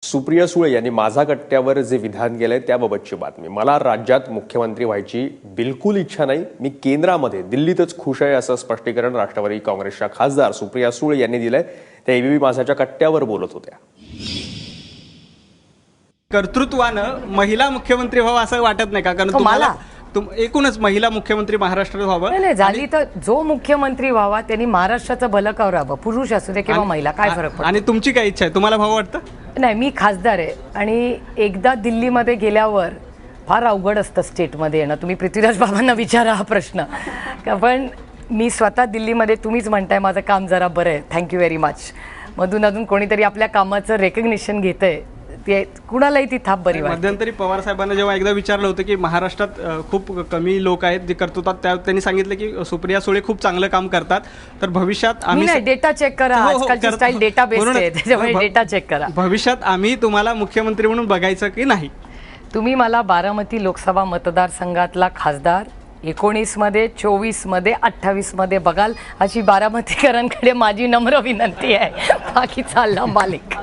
सुप्रिया सुळे यांनी माझा कट्ट्यावर जे विधान केलंय त्याबाबतची बातमी। मला राज्यात मुख्यमंत्री व्हायची बिलकुल इच्छा नाही, मी केंद्रामध्ये दिल्लीतच खुश आहे, असं स्पष्टीकरण राष्ट्रवादी काँग्रेसच्या खासदार सुप्रिया सुळे यांनी दिलंय। त्या एबीपी माझाच्या कट्ट्यावर बोलत होत्या। कर्तृत्वानं महिला मुख्यमंत्री व्हावं असं वाटत नाही का? कारण तुम्हाला एकूणच महिला मुख्यमंत्री महाराष्ट्रात व्हावं नाही झाली तर जो मुख्यमंत्री व्हावा त्यांनी महाराष्ट्राचं भलं करावं, पुरुष असू दे किंवा महिला, काय फरक पडतो? आणि तुमची काय इच्छा आहे, तुम्हाला भाऊ वाटतं? नाही, मी खासदार आहे आणि एकदा दिल्लीमध्ये गेल्यावर फार अवघड असतं स्टेटमध्ये येणं। तुम्ही पृथ्वीराज बाबांना विचारा हा प्रश्न, पण मी स्वतः दिल्लीमध्ये, तुम्हीच म्हणताय माझं काम जरा बरं आहे, थँक्यू व्हेरी मच, मधून अजून कोणीतरी आपल्या कामाचं रेकग्निशन घेतंय, ते कुणालाही ती थाप बरी वाटते। मध्यंतरी पवार साहेबांना जेव्हा एकदा विचारलं होतं की महाराष्ट्रात खूप कमी लोक आहेत जे कर्तृत्वात, त्यांनी सांगितलं की सुप्रिया सुळे खूप चांगलं काम करतात, तर भविष्यात आम्ही डेटा चेक करा, आजकालची स्टाईल डेटा बेस्ड आहे, त्याच्यामुळे डेटा चेक करा। भविष्यात आम्ही तुम्हाला मुख्यमंत्री म्हणून बघायचं की नाही? तुम्ही मला बारामती लोकसभा मतदारसंघातला खासदार 19 मध्ये, 24 मध्ये, 28 मध्ये बघाल, अशी बारामतीकरांकडे माझी नम्र विनंती आहे। बाकी चालला मालिक।